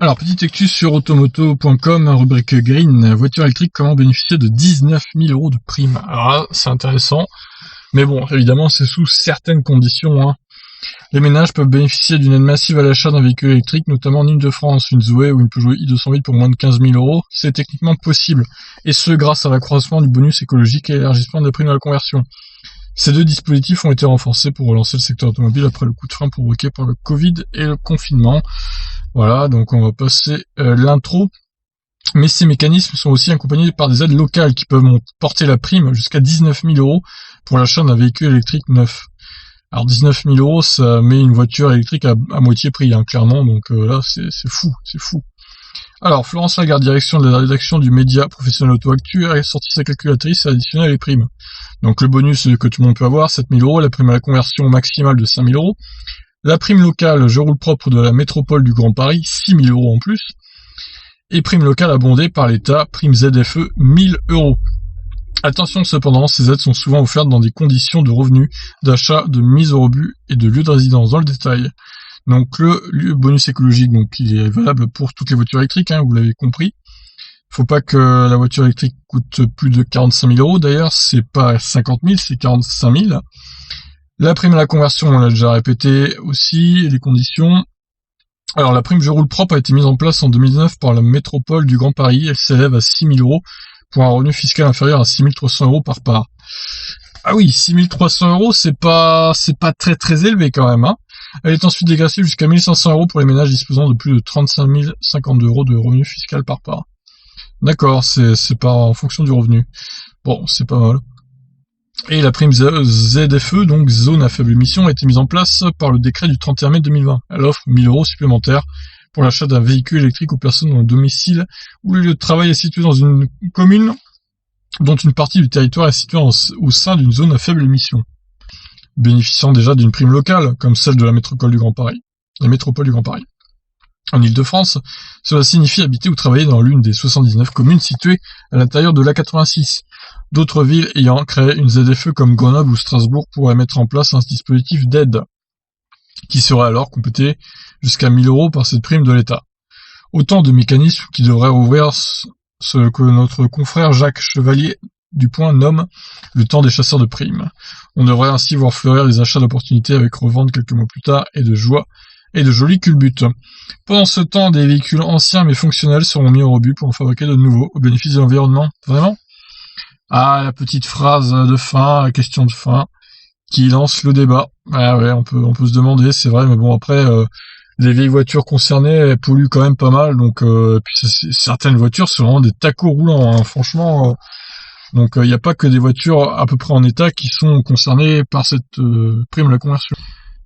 Alors, petite actu sur automoto.com, rubrique green, voiture électrique, comment bénéficier de 19 000 € de prime. Alors là, c'est intéressant, mais bon, évidemment, c'est sous certaines conditions, hein. Les ménages peuvent bénéficier d'une aide massive à l'achat d'un véhicule électrique, notamment en Île-de-France, une Zoé ou une Peugeot i208 pour moins de 15 000 €. C'est techniquement possible, et ce grâce à l'accroissement du bonus écologique et l'élargissement de la prime à la conversion. Ces deux dispositifs ont été renforcés pour relancer le secteur automobile après le coup de frein provoqué par le Covid et le confinement. Voilà, donc on va passer l'intro. Mais ces mécanismes sont aussi accompagnés par des aides locales qui peuvent porter la prime jusqu'à 19 000 € pour l'achat d'un véhicule électrique neuf. Alors 19 000 €, ça met une voiture électrique à moitié prix, hein, clairement, donc là c'est fou. Alors Florence Lagarde, direction de la rédaction du média Professionnel Auto Actu, a sorti sa calculatrice et a additionné les primes. Donc le bonus que tout le monde peut avoir, 7 000 €, la prime à la conversion maximale de 5 000 €, la prime locale, je roule propre de la métropole du Grand Paris, 6 000 € en plus, et prime locale abondée par l'État, prime ZFE, 1 000 €. Attention cependant, ces aides sont souvent offertes dans des conditions de revenus, d'achat, de mise au rebut et de lieu de résidence. Dans le détail, donc le bonus écologique, donc il est valable pour toutes les voitures électriques, hein, vous l'avez compris. Faut pas que la voiture électrique coûte plus de 45 000 €, d'ailleurs c'est pas 50 000, c'est 45 000. La prime à la conversion, on l'a déjà répété aussi, les conditions. Alors la prime Je roule propre a été mise en place en 2009 par la métropole du Grand Paris, elle s'élève à 6 000 € pour un revenu fiscal inférieur à 6 300 € par part. Ah oui, 6 300 €, c'est pas très élevé quand même, hein. Elle est ensuite dégressive jusqu'à 1 500 € pour les ménages disposant de plus de 35 052 € de revenu fiscal par part. D'accord, c'est pas en fonction du revenu. Bon, c'est pas mal. Et la prime ZFE, donc zone à faible émission, a été mise en place par le décret du 31 mai 2020. Elle offre 1 000 € supplémentaires pour l'achat d'un véhicule électrique aux personnes dont le domicile ou le lieu de travail est situé dans une commune dont une partie du territoire est située au sein d'une zone à faible émission, bénéficiant déjà d'une prime locale, comme celle de la métropole du Grand Paris. En Île-de-France, cela signifie habiter ou travailler dans l'une des 79 communes situées à l'intérieur de l'A86. D'autres villes ayant créé une ZFE comme Grenoble ou Strasbourg pourraient mettre en place un dispositif d'aide, qui serait alors complété jusqu'à 1 000 € par cette prime de l'État. Autant de mécanismes qui devraient ouvrir ce que notre confrère Jacques Chevalier du Point nomme le temps des chasseurs de primes. On devrait ainsi voir fleurir des achats d'opportunités avec revente quelques mois plus tard et de joie et de jolis culbutes. Pendant ce temps, des véhicules anciens mais fonctionnels seront mis au rebut pour en fabriquer de nouveaux au bénéfice de l'environnement. Vraiment ? Ah, la petite phrase de fin, la question de fin, qui lance le débat. Ah ouais, on peut se demander, c'est vrai, mais bon après, les vieilles voitures concernées elles polluent quand même pas mal, donc puis certaines voitures sont vraiment des tacos roulants, hein, franchement. Donc il n'y a pas que des voitures à peu près en état qui sont concernées par cette prime à la conversion.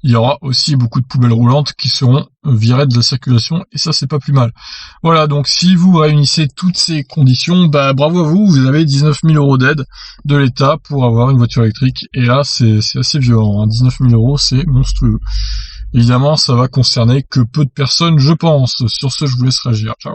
Il y aura aussi beaucoup de poubelles roulantes qui seront virées de la circulation, et ça c'est pas plus mal. Voilà, donc si vous réunissez toutes ces conditions, bah bravo à vous, vous avez 19 000 € d'aide de l'État pour avoir une voiture électrique, et là c'est assez violent, hein. 19 000 €, c'est monstrueux. Évidemment, ça va concerner que peu de personnes, je pense. Sur ce, je vous laisse réagir. Ciao.